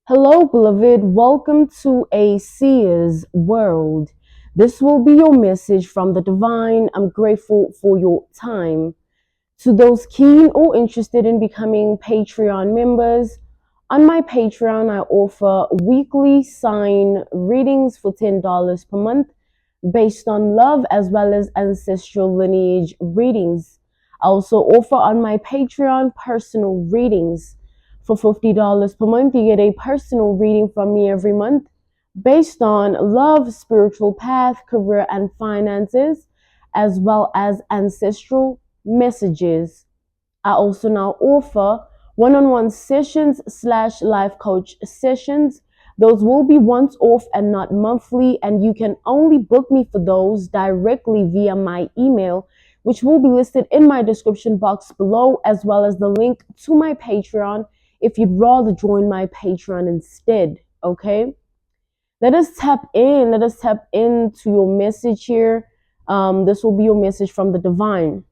Hello, beloved. Welcome to a seer's world. This will be your message from the divine. I'm grateful for your time. To those keen or interested in becoming Patreon members, on my Patreon, I offer weekly sign readings for $10 per month based on love as well as ancestral lineage readings. I also offer on my Patreon personal readings. For $50 per month, you get a personal reading from me every month based on love, spiritual path, career, and finances, as well as ancestral messages. I also now offer one-on-one sessions / life coach sessions. Those will be once off and not monthly, and you can only book me for those directly via my email, which will be listed in my description box below, as well as the link to my Patreon if you'd rather join my Patreon instead. Okay, let us tap in. Let us tap into your message here. This will be your message from the divine.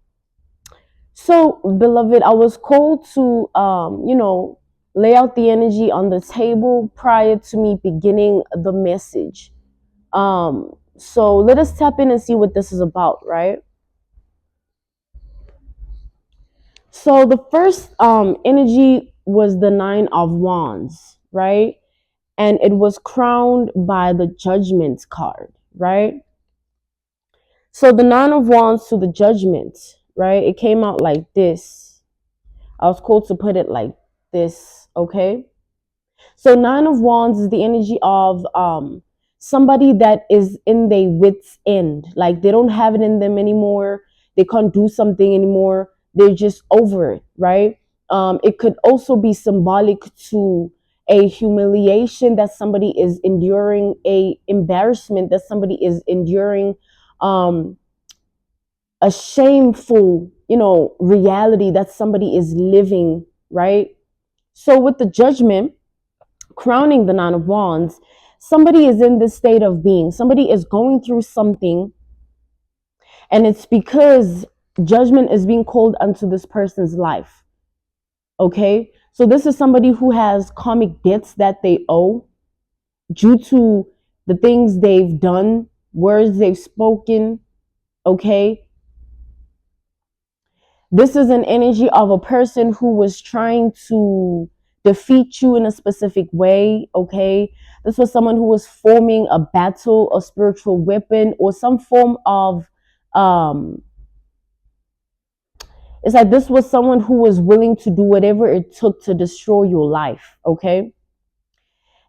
So, beloved, I was called to, lay out the energy on the table prior to me beginning the message. So let us tap in and see what this is about, right? So the first energy was the Nine of Wands, right? And it was crowned by the Judgment card, right? So the Nine of Wands to the Judgment, right? It came out like this. I was called to put it like this, okay? So Nine of Wands is the energy of somebody that is in their wits end. Like they don't have it in them anymore. They can't do something anymore. They're just over it, right? It could also be symbolic to a humiliation that somebody is enduring, a embarrassment that somebody is enduring, um, a shameful, reality that somebody is living, right? So with the Judgment crowning the Nine of Wands, somebody is in this state of being. Somebody is going through something, and it's because judgment is being called unto this person's life. Okay? So this is somebody who has karmic debts that they owe due to the things they've done, words they've spoken. Okay? This is an energy of a person who was trying to defeat you in a specific way, okay? This was someone who was forming a battle, a spiritual weapon, or some form of, it's like this was someone who was willing to do whatever it took to destroy your life, okay?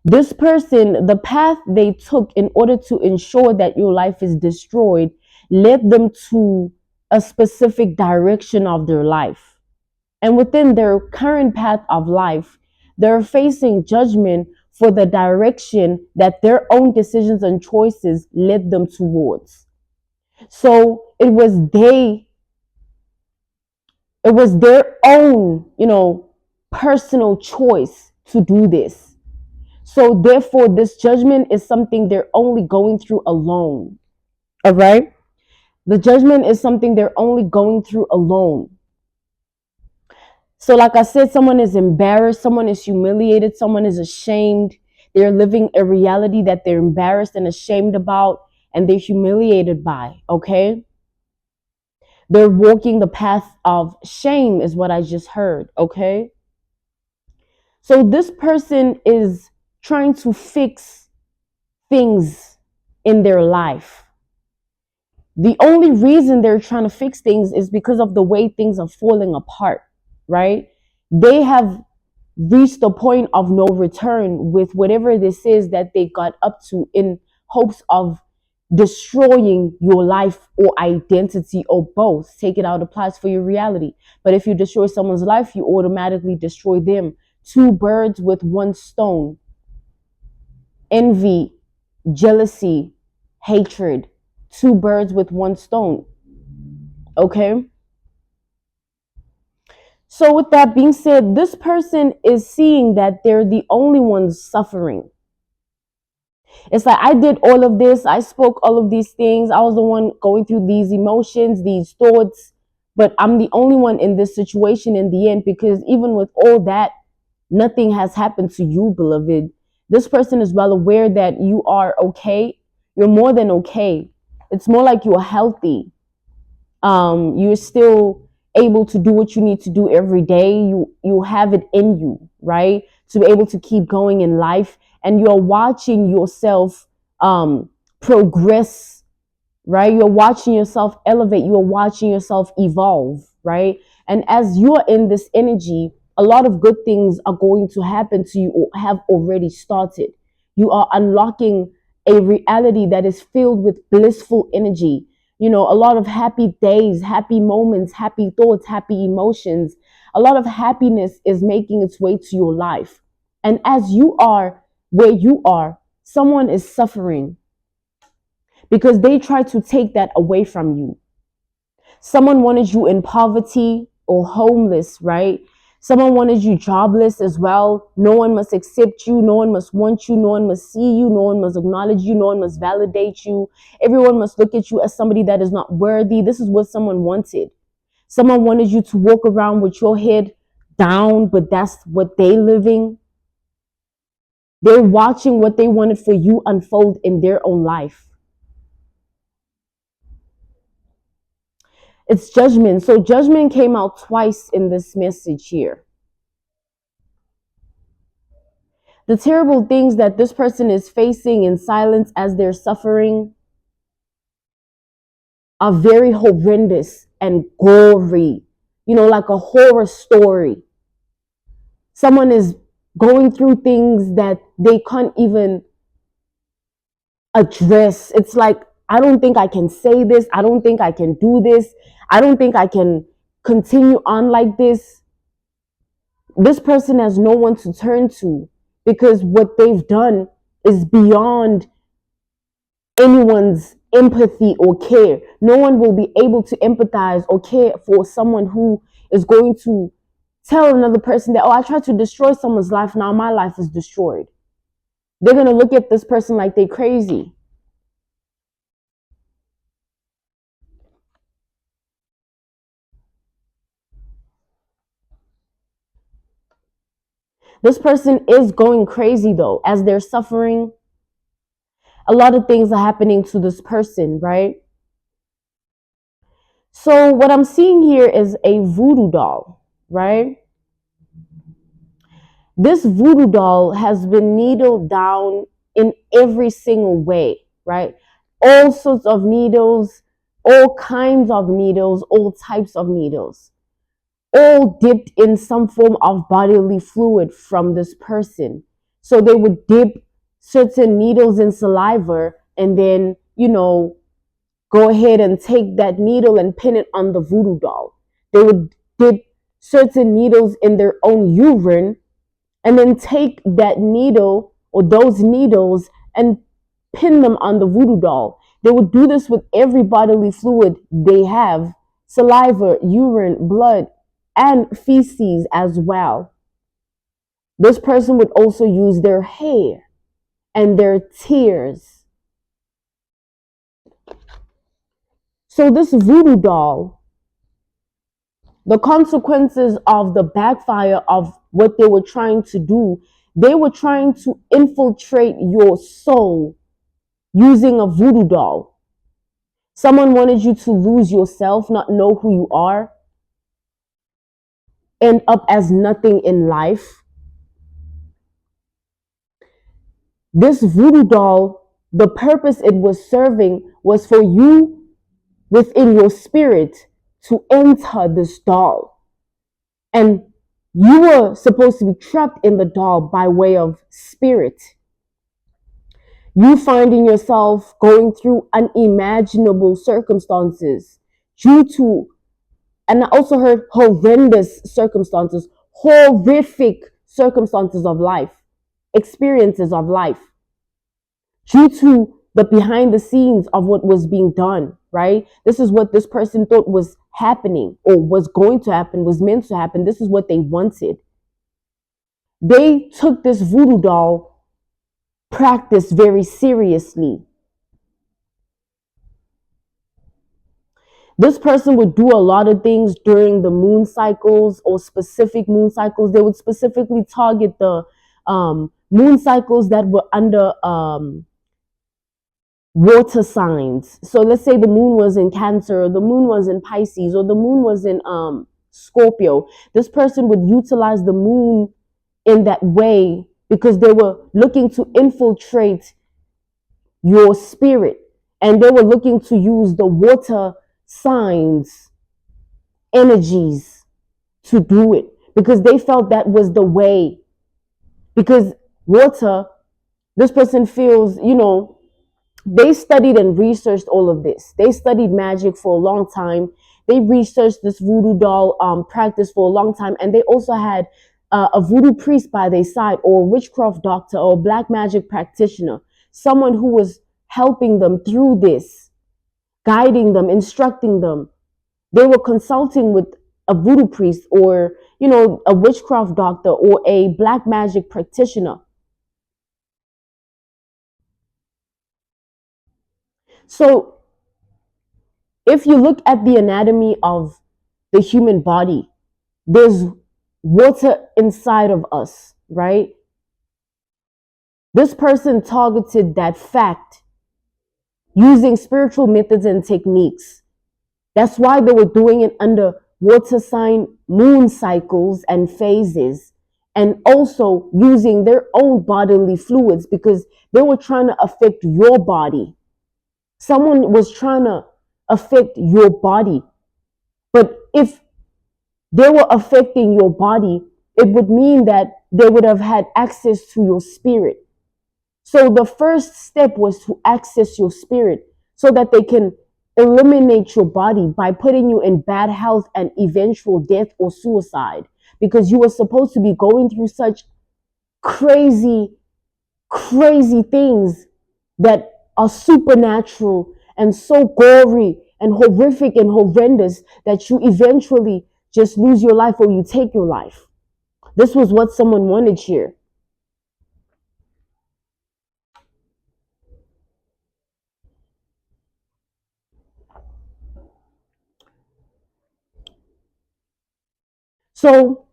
This person, the path they took in order to ensure that your life is destroyed, led them to a specific direction of their life. And within their current path of life, they're facing judgment for the direction that their own decisions and choices led them towards. So it was their own, personal choice to do this. So therefore, this judgment is something they're only going through alone. All right? The judgment is something they're only going through alone. So like I said, someone is embarrassed, someone is humiliated, someone is ashamed. They're living a reality that they're embarrassed and ashamed about, and they're humiliated by, okay? They're walking the path of shame is what I just heard, okay? So this person is trying to fix things in their life. The only reason they're trying to fix things is because of the way things are falling apart, right? They have reached the point of no return with whatever this is that they got up to in hopes of destroying your life or identity or both. Take it out applies for your reality. But if you destroy someone's life, you automatically destroy them. Two birds with one stone. Envy, jealousy, hatred. Two birds with one stone. Okay? So with that being said, this person is seeing that they're the only ones suffering. It's like, I did all of this. I spoke all of these things. I was the one going through these emotions, these thoughts, but I'm the only one in this situation in the end, because even with all that, nothing has happened to you, beloved. This person is well aware that you are okay. You're more than okay. It's more like you're healthy. You're still able to do what you need to do every day. You have it in you, right? To be able to keep going in life, and you're watching yourself progress, right? You're watching yourself elevate, you're watching yourself evolve, right? And as you're in this energy, a lot of good things are going to happen to you or have already started. You are unlocking a reality that is filled with blissful energy. You know, a lot of happy days, happy moments, happy thoughts, happy emotions. A lot of happiness is making its way to your life. And as you are where you are, someone is suffering because they try to take that away from you. Someone wanted you in poverty or homeless, right? Someone wanted you jobless as well. No one must accept you. No one must want you. No one must see you. No one must acknowledge you. No one must validate you. Everyone must look at you as somebody that is not worthy. This is what someone wanted. Someone wanted you to walk around with your head down, but that's what they living. They're watching what they wanted for you unfold in their own life. It's judgment. So judgment came out twice in this message here. The terrible things that this person is facing in silence as they're suffering are very horrendous and gory. You know, like a horror story. Someone is going through things that they can't even address. It's like, I don't think I can say this. I don't think I can do this. I don't think I can continue on like this. This person has no one to turn to because what they've done is beyond anyone's empathy or care. No one will be able to empathize or care for someone who is going to tell another person that, oh, I tried to destroy someone's life. Now my life is destroyed. They're going to look at this person like they're crazy. This person is going crazy though, as they're suffering. A lot of things are happening to this person, right? So what I'm seeing here is a voodoo doll, right? This voodoo doll has been needled down in every single way, right? All sorts of needles, all kinds of needles, all types of needles, all dipped in some form of bodily fluid from this person. So they would dip certain needles in saliva and then, go ahead and take that needle and pin it on the voodoo doll. They would dip certain needles in their own urine and then take that needle or those needles and pin them on the voodoo doll. They would do this with every bodily fluid they have: saliva, urine, blood, and feces as well. This person would also use their hair and their tears. So this voodoo doll, the consequences of the backfire of what they were trying to do, they were trying to infiltrate your soul using a voodoo doll. Someone wanted you to lose yourself, not know who you are, end up as nothing in life. This voodoo doll, the purpose it was serving was for you within your spirit to enter this doll. And you were supposed to be trapped in the doll by way of spirit. You finding yourself going through unimaginable circumstances due to, and I also heard horrendous circumstances, horrific circumstances of life, experiences of life, due to the behind the scenes of what was being done, right? This is what this person thought was happening or was going to happen, was meant to happen. This is what they wanted. They took this voodoo doll practice very seriously. This person would do a lot of things during the moon cycles or specific moon cycles. They would specifically target the moon cycles that were under water signs. So let's say the moon was in Cancer, or the moon was in Pisces, or the moon was in Scorpio. This person would utilize the moon in that way because they were looking to infiltrate your spirit, and they were looking to use the water signs energies to do it because they felt that was the way. Because water, this person feels, they studied and researched all of this. They studied magic for a long time. They researched this voodoo doll practice for a long time, and they also had a voodoo priest by their side, or a witchcraft doctor, or a black magic practitioner, someone who was helping them through this, guiding them, instructing them. They were consulting with a voodoo priest, or a witchcraft doctor, or a black magic practitioner. So if you look at the anatomy of the human body, there's water inside of us, right? This person targeted that fact using spiritual methods and techniques. That's why they were doing it under water sign moon cycles and phases, and also using their own bodily fluids because they were trying to affect your body. Someone was trying to affect your body. But if they were affecting your body, it would mean that they would have had access to your spirit. So the first step was to access your spirit so that they can eliminate your body by putting you in bad health and eventual death or suicide, because you were supposed to be going through such crazy, crazy things that are supernatural and so gory and horrific and horrendous that you eventually just lose your life or you take your life. This was what someone wanted here. So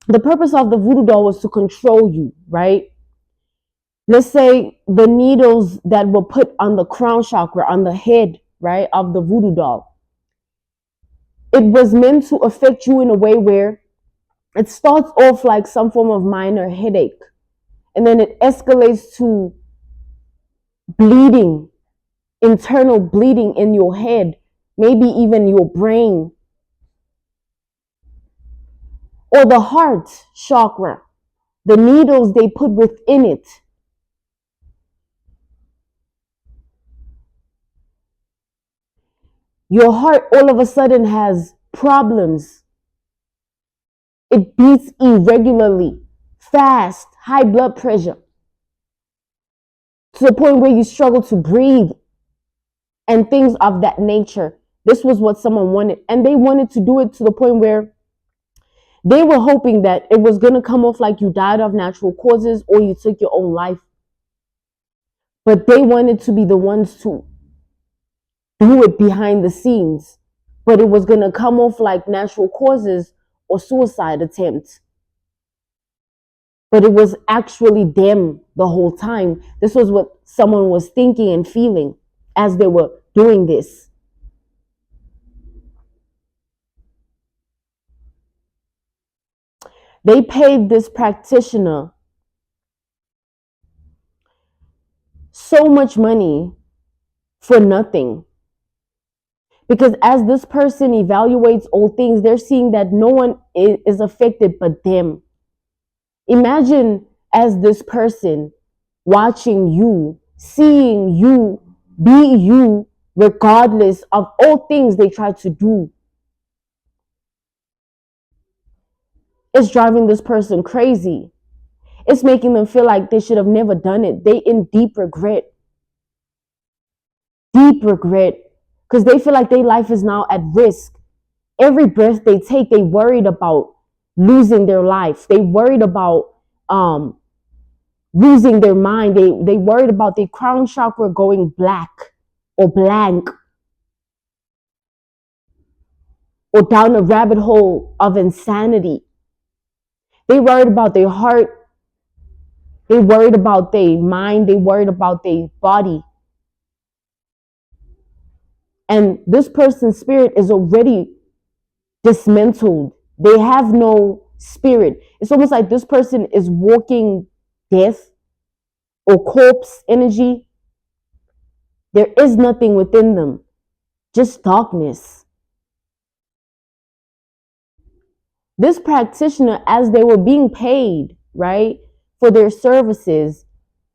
the purpose of the voodoo doll was to control you, right? Let's say the needles that were put on the crown chakra, on the head, right, of the voodoo doll. It was meant to affect you in a way where it starts off like some form of minor headache, and then it escalates to bleeding, internal bleeding in your head, maybe even your brain, or the heart chakra, the needles they put within it. Your heart all of a sudden has problems. It beats irregularly, fast, high blood pressure, to the point where you struggle to breathe and things of that nature. This was what someone wanted. And they wanted to do it to the point where they were hoping that it was going to come off like you died of natural causes or you took your own life. But they wanted to be the ones to do it behind the scenes. But it was going to come off like natural causes or suicide attempts. But it was actually them the whole time. This was what someone was thinking and feeling as they were doing this. They paid this practitioner so much money for nothing. Because as this person evaluates all things, they're seeing that no one is affected but them. Imagine as this person watching you, seeing you, be you, regardless of all things they try to do. It's driving this person crazy. It's making them feel like they should have never done it. They in deep regret. Deep regret. Because they feel like their life is now at risk. Every breath they take, they worried about losing their life. They worried about losing their mind. They worried about their crown chakra going black or blank. or down a rabbit hole of insanity. They worried about their heart, they worried about their mind, they worried about their body. And this person's spirit is already dismantled. They have no spirit. It's almost like this person is walking death or corpse energy. There is nothing within them, just darkness. This practitioner, as they were being paid, right, for their services,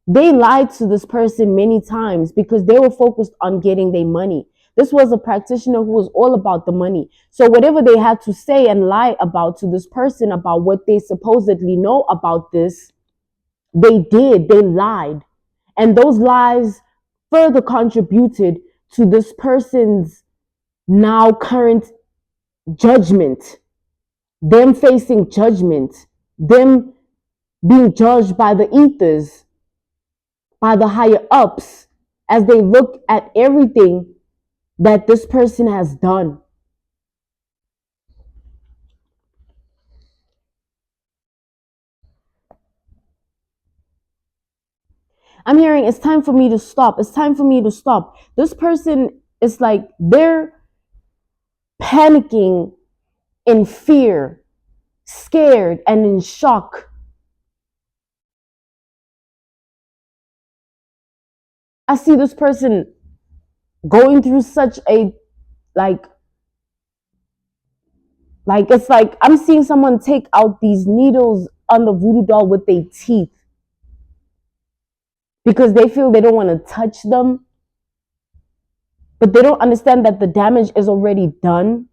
they lied to this person many times because they were focused on getting their money. This was a practitioner who was all about the money. So whatever they had to say and lie about to this person about what they supposedly know about this, they did. They lied. And those lies further contributed to this person's now current judgment, them facing judgment, them being judged by the ethers, by the higher ups, as they look at everything that this person has done. I'm hearing it's time for me to stop. It's time for me to stop. This person is like they're panicking in fear, scared, and in shock. I see this person going through such a like it's like I'm seeing someone take out these needles on the voodoo doll with their teeth because they feel they don't want to touch them, but they don't understand that the damage is already done.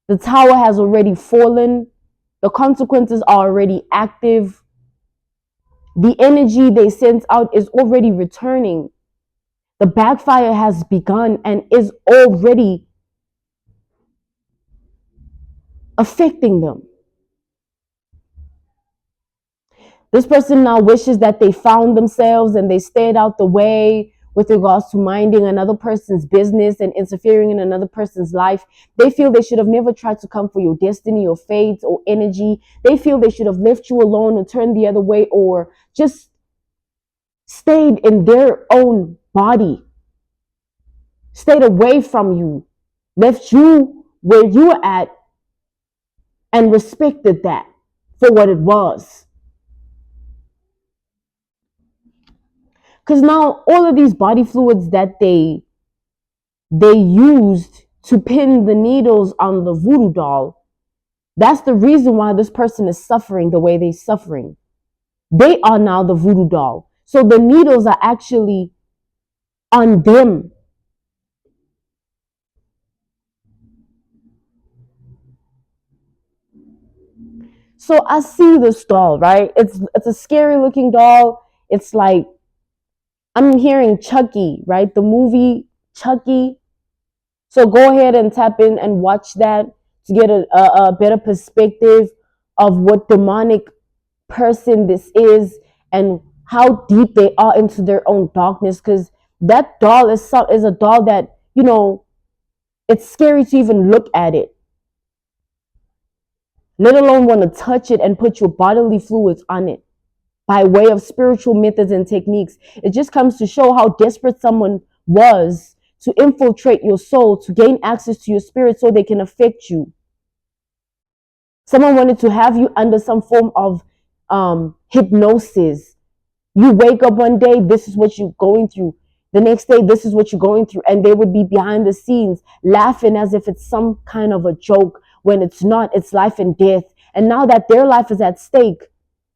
The tower has already fallen. The consequences are already active. The energy they sent out is already returning. The backfire has begun and is already affecting them. This person now wishes that they found themselves and they stayed out the way with regards to minding another person's business and interfering in another person's life. They feel they should have never tried to come for your destiny or fate or energy. They feel they should have left you alone or turned the other way or just stayed in their own body, stayed away from you, left you where you were at and respected that for what it was. Because now all of these body fluids that they used to pin the needles on the voodoo doll, that's the reason why this person is suffering the way they're suffering. They are now the voodoo doll. So the needles are actually on them. So I see this doll, right? It's a scary looking doll. It's like I'm hearing Chucky, right? The movie Chucky. So go ahead and tap in and watch that to get a better perspective of what demonic person this is and how deep they are into their own darkness. Because that doll is a doll that, you know, it's scary to even look at it, let alone want to touch it and put your bodily fluids on it by way of spiritual methods and techniques. It just comes to show how desperate someone was to infiltrate your soul, to gain access to your spirit so they can affect you. Someone wanted to have you under some form of hypnosis. You wake up one day, this is what you're going through. The next day, this is what you're going through. And they would be behind the scenes laughing as if it's some kind of a joke when it's not, it's life and death. And now that their life is at stake,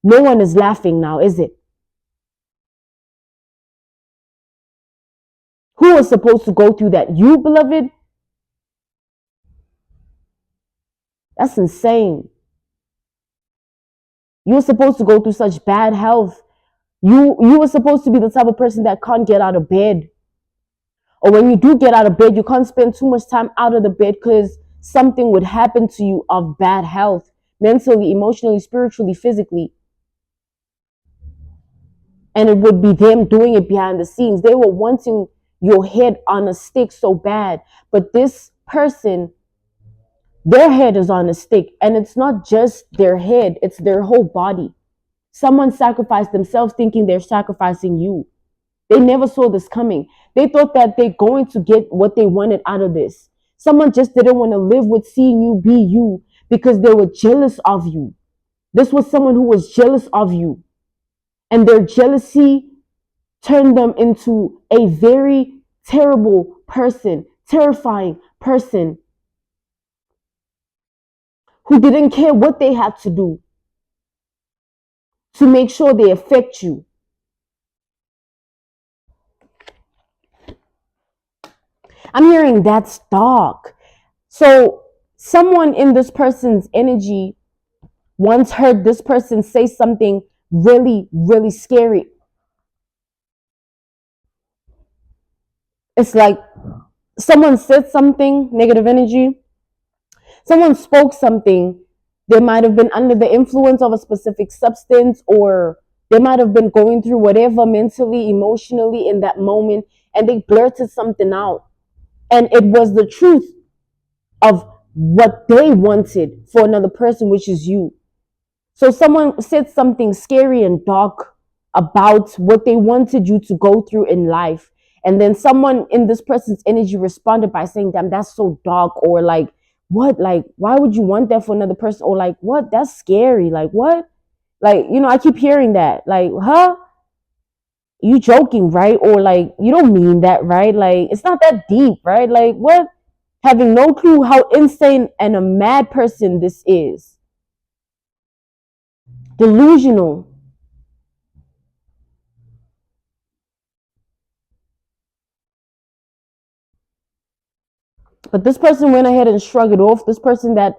no one is laughing now, is it? Who is supposed to go through that? You, beloved? That's insane. You were supposed to go through such bad health. You were supposed to be the type of person that can't get out of bed. Or when you do get out of bed, you can't spend too much time out of the bed because something would happen to you of bad health, mentally, emotionally, spiritually, physically. And it would be them doing it behind the scenes. They were wanting your head on a stick so bad. But this person Their head is on a stick, and it's not just their head, it's their whole body. Someone sacrificed themselves thinking they're sacrificing you. They never saw this coming. They thought that they're going to get what they wanted out of this. Someone just didn't want to live with seeing you be you because they were jealous of you. This was someone who was jealous of you. And their jealousy turned them into a very terrible person, terrifying person who didn't care what they had to do to make sure they affect you. I'm hearing that's dark. So someone in this person's energy once heard this person say something really, really scary. It's like someone said something, negative energy. Someone spoke something. They might have been under the influence of a specific substance, or they might have been going through whatever mentally, emotionally in that moment, and they blurted something out. And it was the truth of what they wanted for another person, which is you. So someone said something scary and dark about what they wanted you to go through in life. And then someone in this person's energy responded by saying, damn, that's so dark. Or like, what? Like, why would you want that for another person? Or like, what? That's scary. Like, what? Like, I keep hearing that. Like, huh? You joking, right? Or like, you don't mean that, right? Like, it's not that deep, right? Like, what? Having no clue how insane and a mad person this is. Delusional. But this person went ahead and shrugged it off. This person that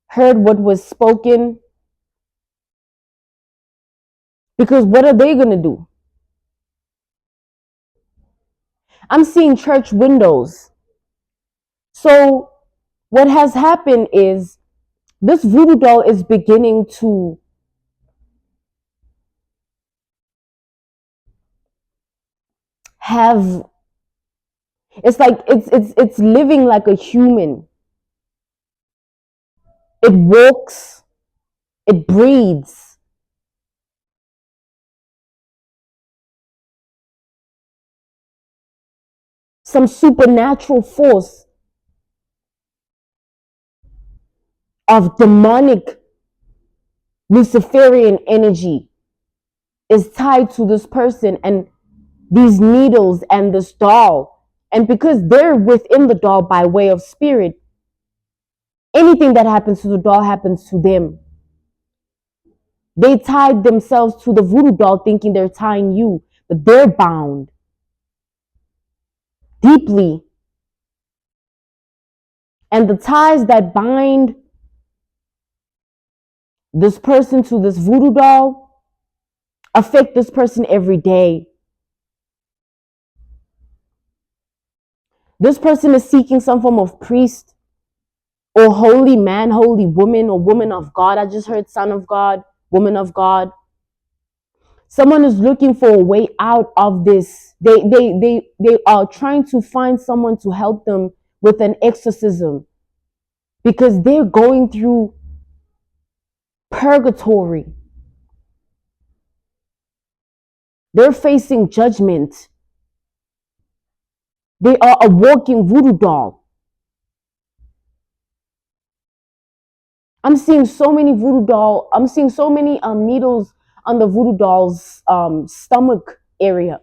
heard what was spoken. Because what are they going to do? I'm seeing church windows. So what has happened is this voodoo doll is beginning to have, it's like it's living like a human. It walks, it breathes. Some supernatural force of demonic Luciferian energy is tied to this person and these needles and this doll. And because they're within the doll by way of spirit, anything that happens to the doll happens to them. They tied themselves to the voodoo doll thinking they're tying you, but they're bound deeply. And the ties that bind this person to this voodoo doll affect this person every day. This person is seeking some form of priest or holy man, holy woman, or woman of God. I just heard son of God, woman of God. Someone is looking for a way out of this. They are trying to find someone to help them with an exorcism because they're going through purgatory. They're facing judgment. They are a walking voodoo doll. I'm seeing so many needles on the voodoo doll's stomach area.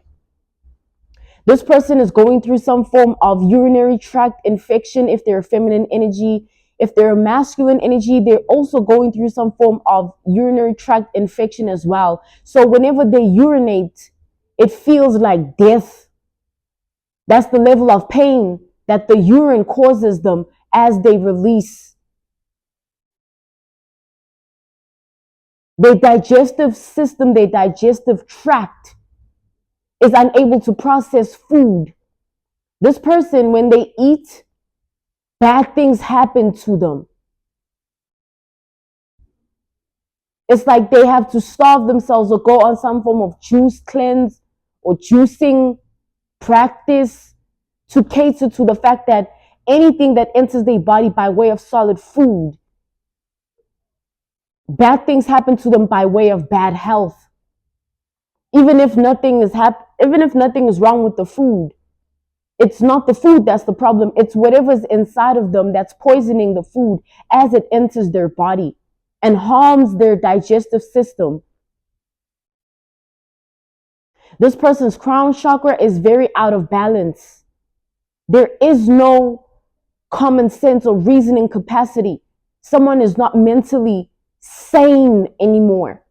This person is going through some form of urinary tract infection if they're feminine energy. If they're masculine energy, they're also going through some form of urinary tract infection as well. So whenever they urinate, it feels like death. That's the level of pain that the urine causes them as they release. Their digestive system, their digestive tract is unable to process food. This person, when they eat, bad things happen to them. It's like they have to starve themselves or go on some form of juice cleanse or juicing practice to cater to the fact that anything that enters their body by way of solid food. Bad things happen to them by way of bad health. Even if nothing is wrong with the food, it's not the food that's the problem. It's whatever's inside of them that's poisoning the food as it enters their body and harms their digestive system. This person's crown chakra is very out of balance. There is no common sense or reasoning capacity. Someone is not mentally sane anymore.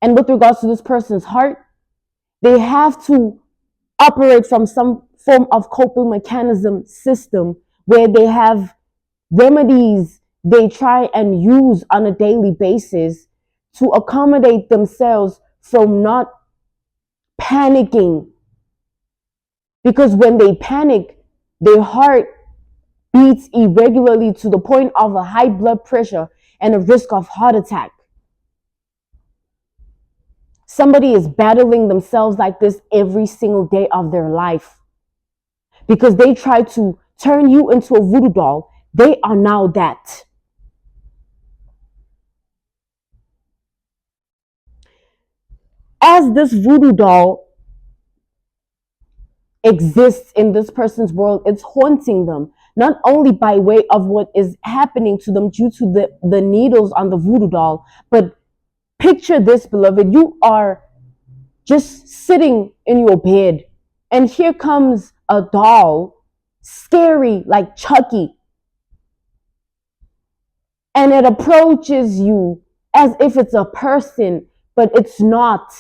And with regards to this person's heart, they have to operate from some form of coping mechanism system where they have remedies they try and use on a daily basis to accommodate themselves from not panicking. Because when they panic, their heart beats irregularly to the point of a high blood pressure and a risk of heart attack. Somebody is battling themselves like this every single day of their life because they try to turn you into a voodoo doll. They are now that. As this voodoo doll exists in this person's world, it's haunting them, not only by way of what is happening to them due to the needles on the voodoo doll, but picture this, beloved. You are just sitting in your bed, and here comes a doll, scary like Chucky, and it approaches you as if it's a person, but it's not.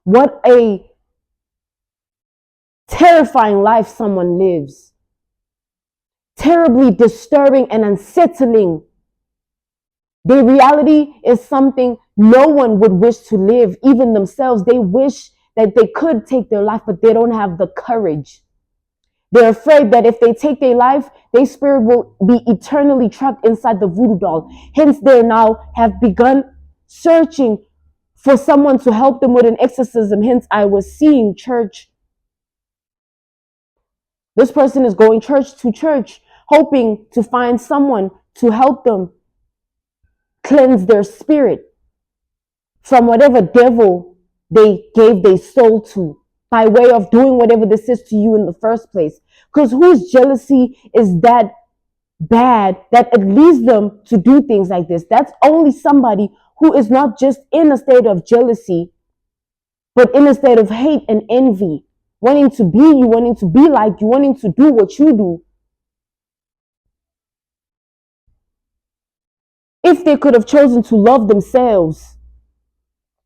What a terrifying life someone lives. Terribly disturbing and unsettling. Their reality is something no one would wish to live, even themselves. They wish that they could take their life, but they don't have the courage. They're afraid that if they take their life, their spirit will be eternally trapped inside the voodoo doll. Hence, they now have begun searching for someone to help them with an exorcism. Hence, I was seeing church. This person is going church to church, hoping to find someone to help them cleanse their spirit from whatever devil they gave their soul to by way of doing whatever this is to you in the first place. Because whose jealousy is that bad that it leads them to do things like this? That's only somebody who is not just in a state of jealousy, but in a state of hate and envy, wanting to be you, wanting to be like you, wanting to do what you do. If they could have chosen to love themselves,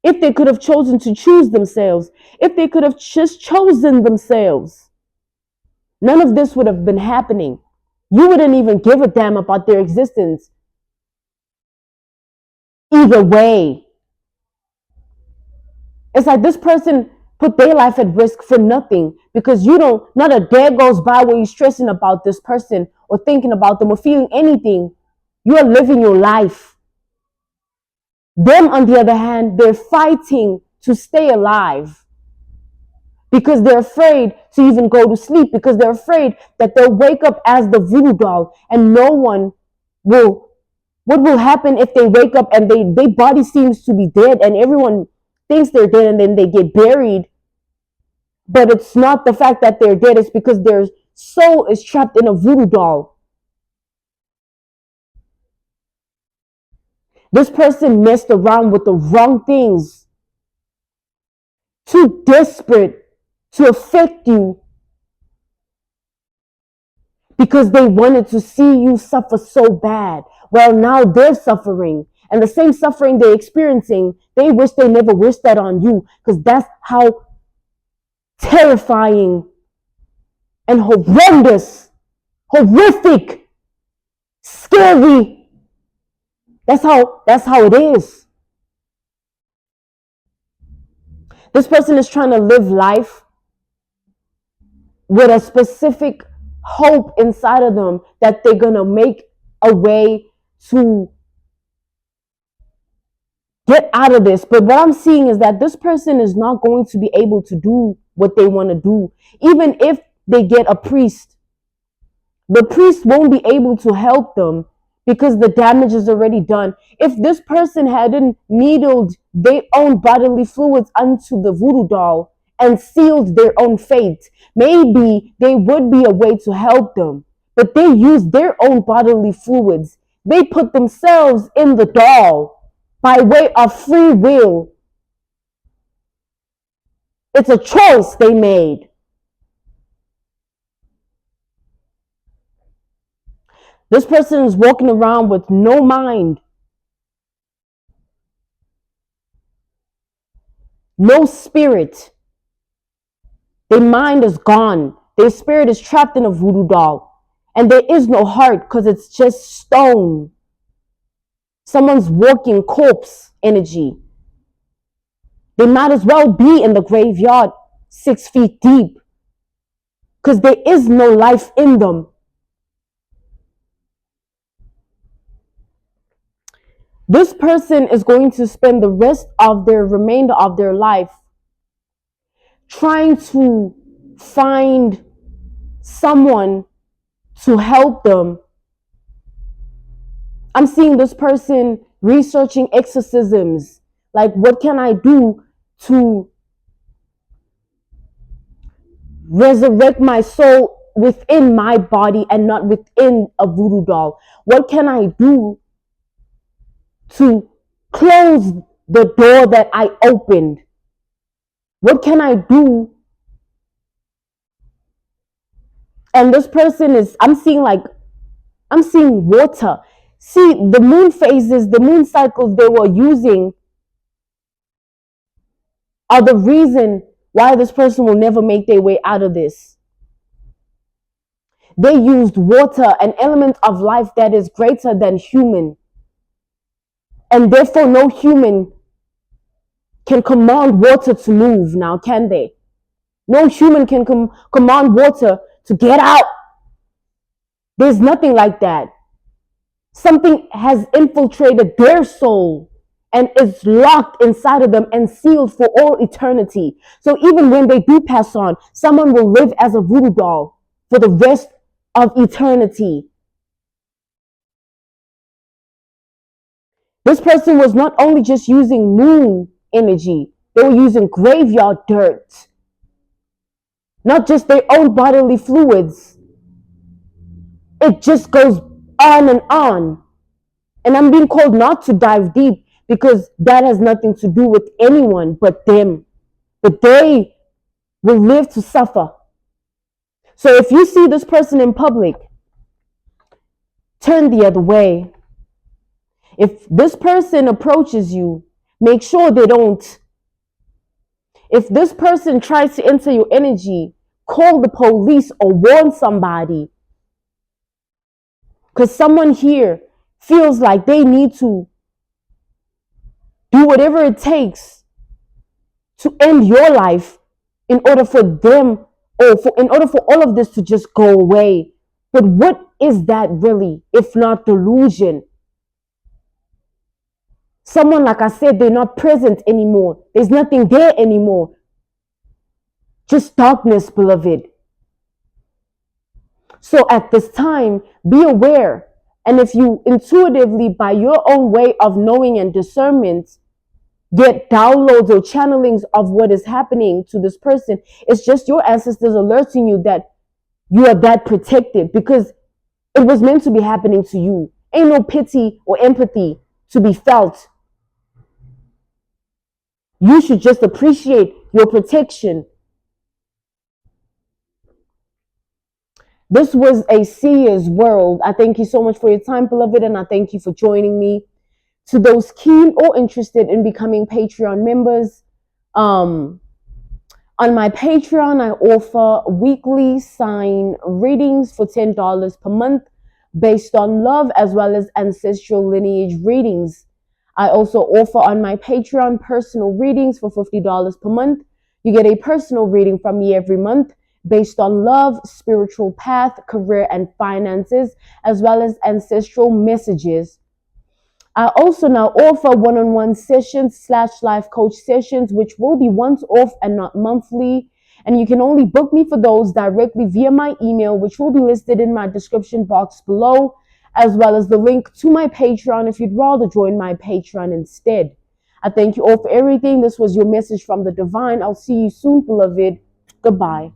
if they could have chosen to choose themselves, if they could have just chosen themselves, none of this would have been happening. You wouldn't even give a damn about their existence. Either way, it's like this person put their life at risk for nothing because not a day goes by where you're stressing about this person or thinking about them or feeling anything. You are living your life. Them, on the other hand, they're fighting to stay alive because they're afraid to even go to sleep, because they're afraid that they'll wake up as the voodoo doll and no one will. What will happen if they wake up and their body seems to be dead and everyone thinks they're dead and then they get buried? But it's not the fact that they're dead, it's because their soul is trapped in a voodoo doll. This person messed around with the wrong things, too desperate to affect you because they wanted to see you suffer so bad. Well, now they're suffering, and the same suffering they're experiencing, they wish they never wished that on you, because that's how terrifying and horrendous, horrific, scary. That's how it is. This person is trying to live life with a specific hope inside of them that they're going to make a way to get out of this. But what I'm seeing is that this person is not going to be able to do what they want to do. Even if they get a priest, the priest won't be able to help them because the damage is already done. If this person hadn't needled their own bodily fluids onto the voodoo doll and sealed their own fate, maybe there would be a way to help them. But they used their own bodily fluids. They put themselves in the doll by way of free will. It's a choice they made. This person is walking around with no mind, no spirit. Their mind is gone. Their spirit is trapped in a voodoo doll. And there is no heart because it's just stone. Someone's walking corpse energy. They might as well be in the graveyard 6 feet deep because there is no life in them. This person is going to spend the rest of their remainder of their life trying to find someone to help them. I'm seeing this person researching exorcisms. Like, what can I do to resurrect my soul within my body and not within a voodoo doll? What can I do to close the door that I opened? What can I do? And this person is, I'm seeing water. See, the moon phases, the moon cycles they were using are the reason why this person will never make their way out of this. They used water, an element of life that is greater than human. And therefore no human can command water to move now, can they? No human can command water to get out. There's nothing like that. Something has infiltrated their soul and is locked inside of them and sealed for all eternity. So even when they do pass on, someone will live as a voodoo doll for the rest of eternity. This person was not only just using moon energy, they were using graveyard dirt, not just their own bodily fluids. It just goes on and on. And I'm being called not to dive deep because that has nothing to do with anyone but them. But they will live to suffer. So if you see this person in public, turn the other way. If this person approaches you, make sure they don't. If this person tries to enter your energy, call the police or warn somebody. Because someone here feels like they need to do whatever it takes to end your life in order for them in order for all of this to just go away. But what is that really, if not delusion? Someone, like I said, they're not present anymore. There's nothing there anymore. Just darkness, beloved. So at this time, be aware. And if you intuitively, by your own way of knowing and discernment, get downloads or channelings of what is happening to this person, it's just your ancestors alerting you that you are that protected because it was meant to be happening to you. Ain't no pity or empathy to be felt. You should just appreciate your protection. This was a seer's world. I thank you so much for your time, beloved, and I thank you for joining me. To those keen or interested in becoming Patreon members, on my Patreon, I offer weekly sign readings for $10 per month based on love as well as ancestral lineage readings. I also offer on my Patreon personal readings for $50 per month. You get a personal reading from me every month based on love, spiritual path, career, and finances, as well as ancestral messages. I also now offer one-on-one sessions slash life coach sessions, which will be once off and not monthly. And you can only book me for those directly via my email, which will be listed in my description box below, as well as the link to my Patreon if you'd rather join my Patreon instead. I thank you all for everything. This was your message from the divine. I'll see you soon, beloved. Goodbye.